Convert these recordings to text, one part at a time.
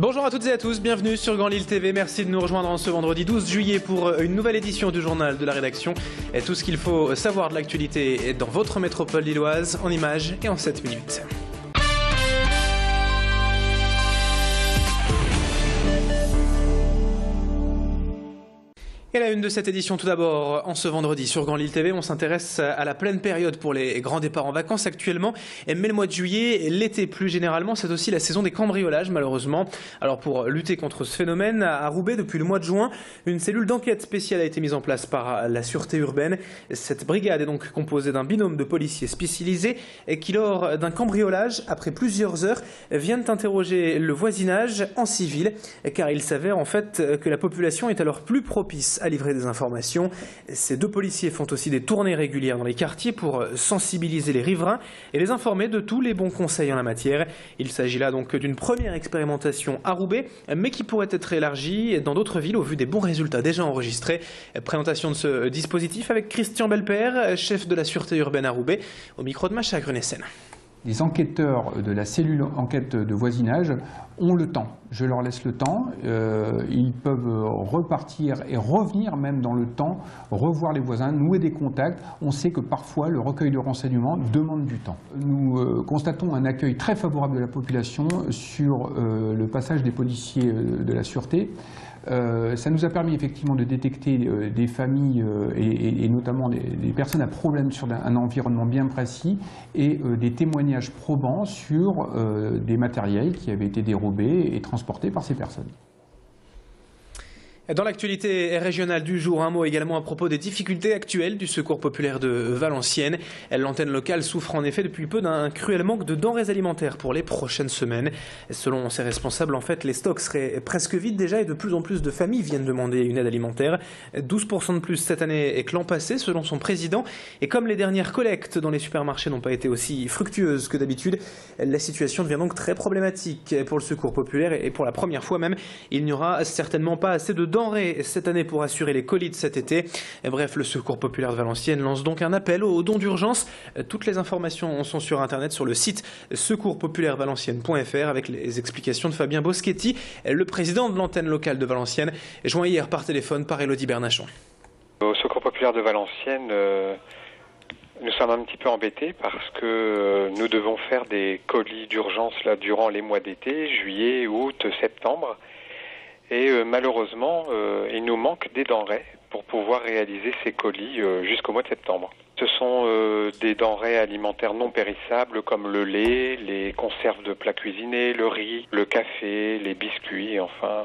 Bonjour à toutes et à tous, bienvenue sur Grand Lille TV. Merci de nous rejoindre en ce vendredi 12 juillet pour une nouvelle édition du journal de la rédaction. Et tout ce qu'il faut savoir de l'actualité dans votre métropole lilloise, en images et en 7 minutes. Et la une de cette édition tout d'abord, en ce vendredi sur Grand Lille TV, on s'intéresse à la pleine période pour les grands départs en vacances actuellement. Mais le mois de juillet, l'été plus généralement, c'est aussi la saison des cambriolages malheureusement. Alors pour lutter contre ce phénomène, à Roubaix depuis le mois de juin, une cellule d'enquête spéciale a été mise en place par la sûreté urbaine. Cette brigade est donc composée d'un binôme de policiers spécialisés qui lors d'un cambriolage, après plusieurs heures, viennent interroger le voisinage en civil car il s'avère en fait que la population est alors plus propice à livrer des informations. Ces deux policiers font aussi des tournées régulières dans les quartiers pour sensibiliser les riverains et les informer de tous les bons conseils en la matière. Il s'agit là donc d'une première expérimentation à Roubaix, mais qui pourrait être élargie dans d'autres villes au vu des bons résultats déjà enregistrés. Présentation de ce dispositif avec Christian Belpère, chef de la sûreté urbaine à Roubaix, au micro de Macha Grenessen. Les enquêteurs de la cellule enquête de voisinage ont le temps. Je leur laisse le temps. Ils peuvent repartir et revenir même dans le temps, revoir les voisins, nouer des contacts. On sait que parfois le recueil de renseignements demande du temps. Nous constatons un accueil très favorable de la population sur le passage des policiers de la sûreté. Ça nous a permis effectivement de détecter des familles et notamment des personnes à problème sur un environnement bien précis et des témoignages probants sur des matériels qui avaient été dérobés et transportés par ces personnes. Dans l'actualité régionale du jour, un mot également à propos des difficultés actuelles du Secours populaire de Valenciennes. L'antenne locale souffre en effet depuis peu d'un cruel manque de denrées alimentaires pour les prochaines semaines. Selon ses responsables, en fait, les stocks seraient presque vides déjà et de plus en plus de familles viennent demander une aide alimentaire. 12% de plus cette année que l'an passé, selon son président. Et comme les dernières collectes dans les supermarchés n'ont pas été aussi fructueuses que d'habitude, la situation devient donc très problématique pour le Secours populaire et pour la première fois même, il n'y aura certainement pas assez de denrées cette année pour assurer les colis de cet été. Bref, le Secours populaire de Valenciennes lance donc un appel aux dons d'urgence. Toutes les informations sont sur internet sur le site secourspopulaireValenciennes.fr avec les explications de Fabien Boschetti, le président de l'antenne locale de Valenciennes, joint hier par téléphone par Élodie Bernachon. Au Secours populaire de Valenciennes, nous sommes un petit peu embêtés parce que nous devons faire des colis d'urgence là durant les mois d'été, juillet, août, septembre. Et malheureusement, il nous manque des denrées pour pouvoir réaliser ces colis jusqu'au mois de septembre. Ce sont des denrées alimentaires non périssables comme le lait, les conserves de plats cuisinés, le riz, le café, les biscuits, enfin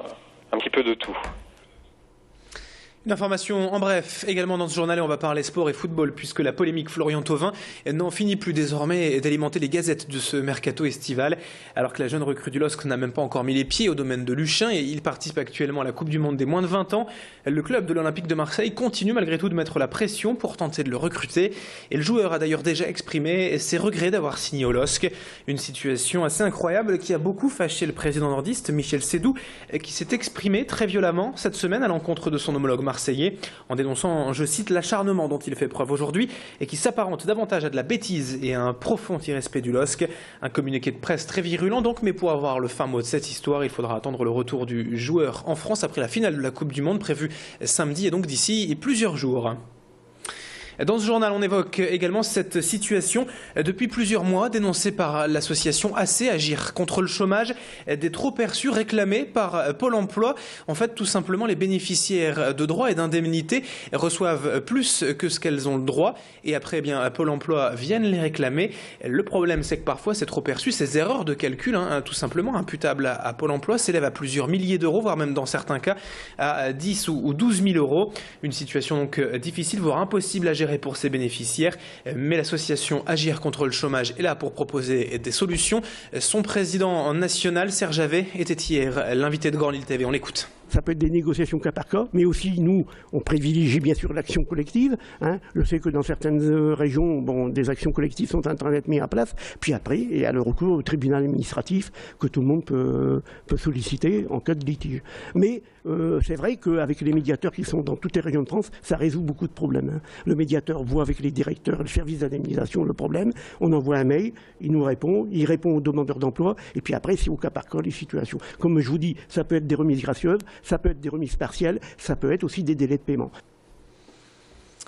un petit peu de tout. Une information en bref, également dans ce journal, on va parler sport et football, puisque la polémique Florian Thauvin n'en finit plus désormais d'alimenter les gazettes de ce mercato estival, alors que la jeune recrue du LOSC n'a même pas encore mis les pieds au domaine de Luchin et il participe actuellement à la Coupe du Monde des moins de 20 ans. Le club de l'Olympique de Marseille continue malgré tout de mettre la pression pour tenter de le recruter et le joueur a d'ailleurs déjà exprimé ses regrets d'avoir signé au LOSC. Une situation assez incroyable qui a beaucoup fâché le président nordiste Michel Sédou, qui s'est exprimé très violemment cette semaine à l'encontre de son homologue marseillais, en dénonçant, je cite, l'acharnement dont il fait preuve aujourd'hui et qui s'apparente davantage à de la bêtise et à un profond irrespect du LOSC. Un communiqué de presse très virulent donc, mais pour avoir le fin mot de cette histoire, il faudra attendre le retour du joueur en France après la finale de la Coupe du Monde prévue samedi et donc d'ici plusieurs jours. Dans ce journal, on évoque également cette situation depuis plusieurs mois dénoncée par l'association AC, Agir contre le chômage, des trop-perçus réclamés par Pôle emploi. En fait, tout simplement, les bénéficiaires de droits et d'indemnités reçoivent plus que ce qu'elles ont le droit et après, eh bien, Pôle emploi viennent les réclamer. Le problème, c'est que parfois, ces trop-perçus, ces erreurs de calcul, tout simplement imputables à Pôle emploi, s'élèvent à plusieurs milliers d'euros, voire même dans certains cas à 10 ou 12 000 euros. Une situation donc difficile, voire impossible à gérer pour ses bénéficiaires, mais l'association Agir contre le chômage est là pour proposer des solutions. Son président national, Serge Havet, était hier l'invité de Grand Lille TV. On l'écoute. Ça peut être des négociations cas par cas, mais aussi nous, on privilégie bien sûr l'action collective. Je sais que dans certaines régions, des actions collectives sont en train d'être mises en place. Puis après, il y a le recours au tribunal administratif que tout le monde peut solliciter en cas de litige. Mais c'est vrai qu'avec les médiateurs qui sont dans toutes les régions de France, ça résout beaucoup de problèmes. Hein. Le médiateur voit avec les directeurs, le service d'indemnisation, le problème. On envoie un mail, il nous répond, il répond aux demandeurs d'emploi, et puis après, c'est au cas par cas les situations. Comme je vous dis, ça peut être des remises gracieuses, ça peut être des remises partielles, ça peut être aussi des délais de paiement.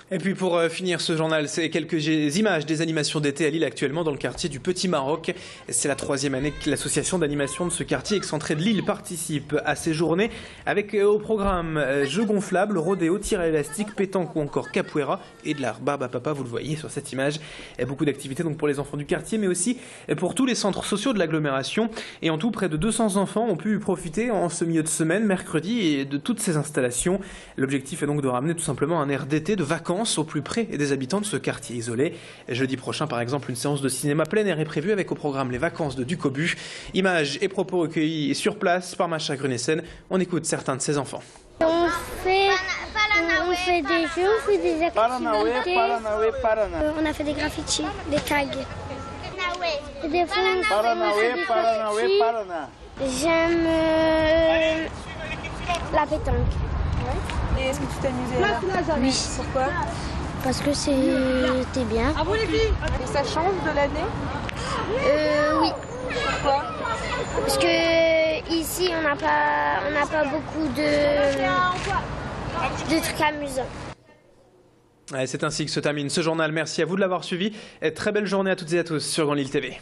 Et puis pour finir ce journal, c'est quelques images des animations d'été à Lille actuellement dans le quartier du Petit Maroc. C'est la 3e année que l'association d'animation de ce quartier excentré de Lille participe à ces journées avec au programme jeux gonflables, rodéo, tir à élastique, pétanque ou encore capoeira et de l'art barbe à papa, vous le voyez sur cette image. Beaucoup d'activités donc pour les enfants du quartier mais aussi pour tous les centres sociaux de l'agglomération. Et en tout, près de 200 enfants ont pu profiter en ce milieu de semaine, mercredi, de toutes ces installations. L'objectif est donc de ramener tout simplement un air d'été, de vacances au plus près des habitants de ce quartier isolé. Jeudi prochain, par exemple, une séance de cinéma plein air est prévue avec au programme les vacances de Ducobu. Images et propos recueillis sur place par Macha Grunessen. On écoute certains de ses enfants. On fait des jeux, on fait des activités. On a fait des graffitis, des tags. Des fois, on fait des graffitis. J'aime la pétanque. Et est-ce que tu t'es amusée là? Oui. Pourquoi? Parce que c'était bien. Et ça change de l'année? Oui. Pourquoi? Parce que ici on n'a pas beaucoup de trucs amusants. C'est ainsi que se termine ce journal. Merci à vous de l'avoir suivi. Et très belle journée à toutes et à tous sur Grand Lille TV.